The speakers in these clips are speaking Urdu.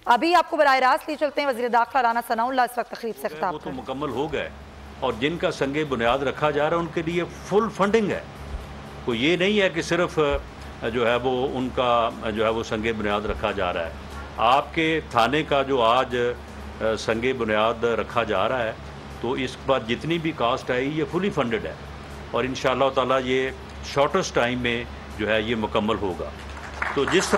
ابھی آپ کو براہ راست لے چلتے ہیں وزیر داخلہ رانا ثناء اللہ اس وقت تقریب سے خطاب وہ تو مکمل ہو گئے اور جن کا سنگ بنیاد رکھا جا رہا ہے ان کے لیے فل فنڈنگ ہے. کوئی یہ نہیں ہے کہ صرف جو ہے وہ ان کا جو ہے وہ سنگ بنیاد رکھا جا رہا ہے. آپ کے تھانے کا جو آج سنگ بنیاد رکھا جا رہا ہے تو اس پر جتنی بھی کاسٹ آئی یہ فلی فنڈڈ ہے اور انشاءاللہ تعالیٰ یہ شارٹسٹ ٹائم میں جو ہے یہ مکمل ہوگا. تو جس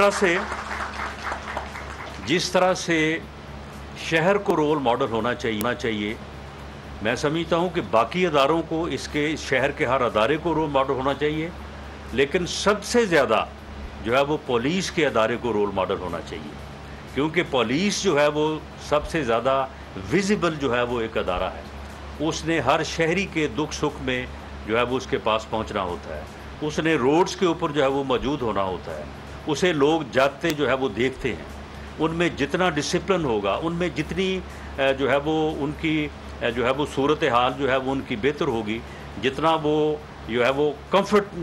طرح سے شہر کو رول ماڈل ہونا چاہیے میں سمجھتا ہوں کہ باقی اداروں کو اس شہر کے ہر ادارے کو رول ماڈل ہونا چاہیے، لیکن سب سے زیادہ جو ہے وہ پولیس کے ادارے کو رول ماڈل ہونا چاہیے، کیونکہ پولیس جو ہے وہ سب سے زیادہ ویزیبل جو ہے وہ ایک ادارہ ہے. اس نے ہر شہری کے دکھ سکھ میں جو ہے وہ اس کے پاس پہنچنا ہوتا ہے، اس نے روڈز کے اوپر جو ہے وہ موجود ہونا ہوتا ہے، اسے لوگ جاتے جو ہے وہ دیکھتے ہیں. ان میں جتنا ڈسپلن ہوگا، ان میں جتنی جو ہے وہ ان کی جو ہے وہ صورتحال جو ہے وہ ان کی بہتر ہوگی، جتنا وہ جو ہے وہ کمفرٹ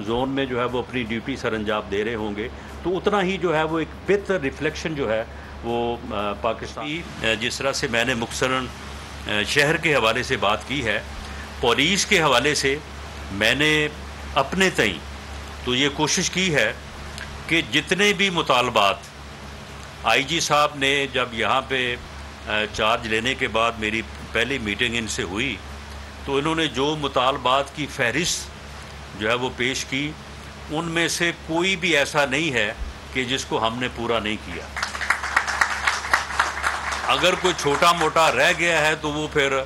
زون میں جو ہے وہ اپنی ڈیوٹی سر انجام دے رہے ہوں گے، تو اتنا ہی جو ہے وہ ایک بہتر ریفلیکشن جو ہے وہ پاکستان. جس طرح سے میں نے مختصراً شہر کے حوالے سے بات کی ہے، پولیس کے حوالے سے میں نے اپنے تئیں تو یہ کوشش کی ہے کہ جتنے بھی مطالبات آئی جی صاحب نے جب یہاں پہ چارج لینے کے بعد میری پہلی میٹنگ ان سے ہوئی تو انہوں نے جو مطالبات کی فہرست جو ہے وہ پیش کی، ان میں سے کوئی بھی ایسا نہیں ہے کہ جس کو ہم نے پورا نہیں کیا. اگر کوئی چھوٹا موٹا رہ گیا ہے تو وہ پھر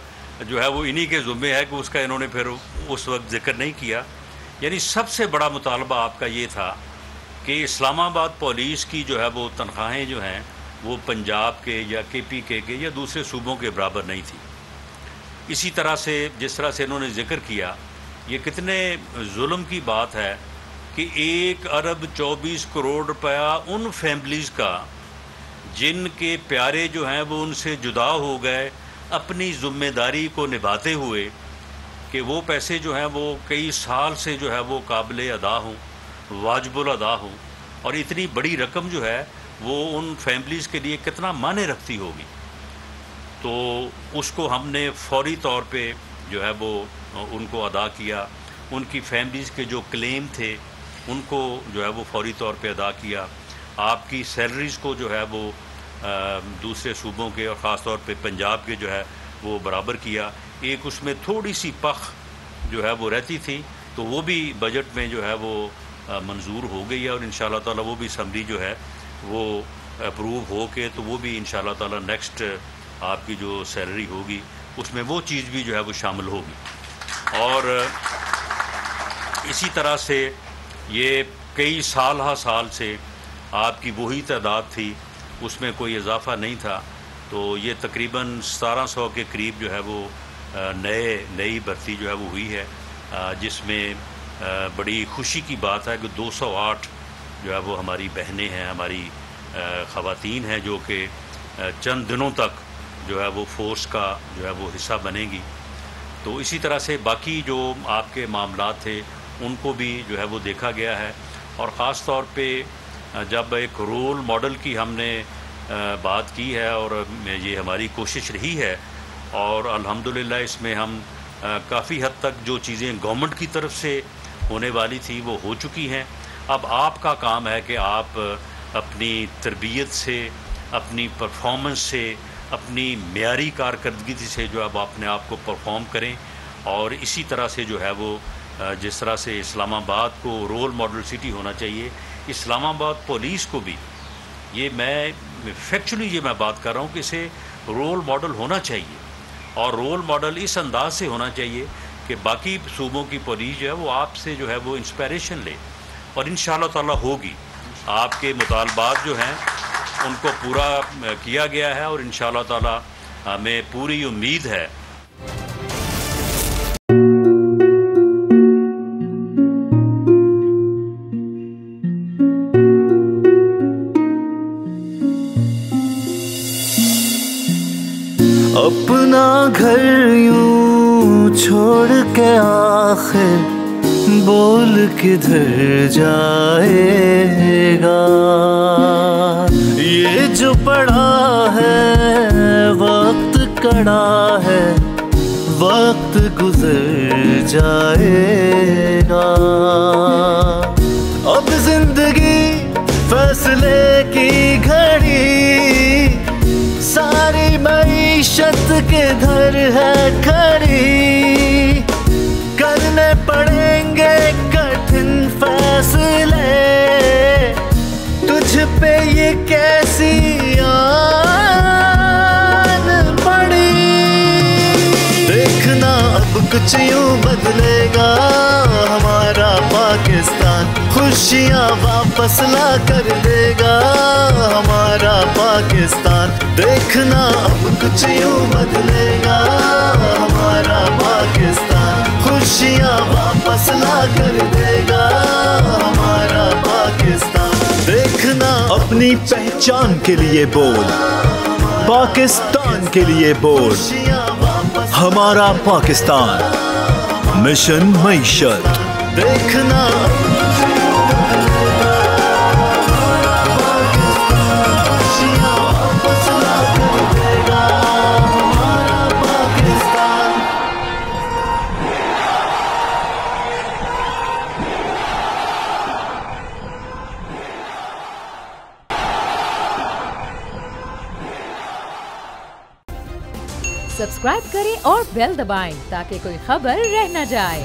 جو ہے وہ انہی کے ذمے ہے کہ اس کا انہوں نے پھر اس وقت ذکر نہیں کیا. یعنی سب سے بڑا مطالبہ آپ کا یہ تھا کہ اسلام آباد پولیس کی جو ہے وہ تنخواہیں جو ہیں وہ پنجاب کے یا کے پی کے یا دوسرے صوبوں کے برابر نہیں تھی. اسی طرح سے جس طرح سے انہوں نے ذکر کیا، یہ کتنے ظلم کی بات ہے کہ 1 ارب 24 کروڑ روپیہ ان فیملیز کا جن کے پیارے جو ہیں وہ ان سے جدا ہو گئے اپنی ذمہ داری کو نبھاتے ہوئے، کہ وہ پیسے جو ہیں وہ کئی سال سے جو ہے وہ قابل ادا ہوں، واجب الادا ہوں، اور اتنی بڑی رقم جو ہے وہ ان فیملیز کے لیے کتنا معنی رکھتی ہوگی. تو اس کو ہم نے فوری طور پہ جو ہے وہ ان کو ادا کیا. ان کی فیملیز کے جو کلیم تھے ان کو جو ہے وہ فوری طور پہ ادا کیا. آپ کی سیلریز کو جو ہے وہ دوسرے صوبوں کے اور خاص طور پہ پنجاب کے جو ہے وہ برابر کیا. ایک اس میں تھوڑی سی پخ جو ہے وہ رہتی تھی تو وہ بھی بجٹ میں جو ہے وہ منظور ہو گئی ہے، اور انشاءاللہ تعالی وہ بھی اسمبلی جو ہے وہ اپروو ہو کے تو وہ بھی انشاءاللہ تعالی نیکسٹ آپ کی جو سیلری ہوگی اس میں وہ چیز بھی جو ہے وہ شامل ہوگی. اور اسی طرح سے یہ کئی سال سے آپ کی وہی تعداد تھی، اس میں کوئی اضافہ نہیں تھا. تو یہ تقریباً 1700 کے قریب جو ہے وہ نئی بھرتی جو ہے وہ ہوئی ہے، جس میں بڑی خوشی کی بات ہے کہ 208 جو ہے وہ ہماری بہنیں ہیں، ہماری خواتین ہیں جو کہ چند دنوں تک جو ہے وہ فورس کا جو ہے وہ حصہ بنے گی. تو اسی طرح سے باقی جو آپ کے معاملات تھے ان کو بھی جو ہے وہ دیکھا گیا ہے. اور خاص طور پہ جب ایک رول ماڈل کی ہم نے بات کی ہے اور یہ ہماری کوشش رہی ہے، اور الحمدللہ اس میں ہم کافی حد تک جو چیزیں گورنمنٹ کی طرف سے ہونے والی تھی وہ ہو چکی ہیں. اب آپ کا کام ہے کہ آپ اپنی تربیت سے، اپنی پرفارمنس سے، اپنی معیاری کارکردگی سے جو اب اپنے آپ کو پرفارم کریں. اور اسی طرح سے جو ہے وہ جس طرح سے اسلام آباد کو رول ماڈل سٹی ہونا چاہیے، اسلام آباد پولیس کو بھی یہ میں فیکچولی یہ میں بات کر رہا ہوں کہ اسے رول ماڈل ہونا چاہیے. اور رول ماڈل اس انداز سے ہونا چاہیے کہ باقی صوبوں کی پولیس جو ہے وہ آپ سے جو ہے وہ انسپائریشن لے، اور انشاءاللہ تعالی ہوگی. آپ کے مطالبات جو ہیں ان کو پورا کیا گیا ہے اور انشاءاللہ تعالی ہمیں پوری امید ہے. اپنا گھر یوں چھوڑ کے آخر بول کدھر جائے گا، یہ جو پڑا ہے وقت کڑا ہے، وقت گزر جائے گا. اب زندگی فیصلے کی گھڑی، ساری معیشت کے گھر ہے کھڑی، کرنے پڑیں گے کٹھن فیصلے، تجھ پہ یہ کیسی آن پڑی. دیکھنا اب کچھ یوں بدلے گا ہمارا پاکستان، خوشیاں واپس لا کر دے گا ہمارا پاکستان. دیکھنا اب کچھ یوں بدلے گا ہمارا پاکستان، خوشیاں واپس لا کر دے گا ہمارا پاکستان. دیکھنا اپنی پہچان کے لیے بول، پاکستان کے لیے بول، ہمارا پاکستان. مشن معیشت. دیکھنا سبسکرائب کریں اور بیل دبائیں تاکہ کوئی خبر رہ نہ جائے.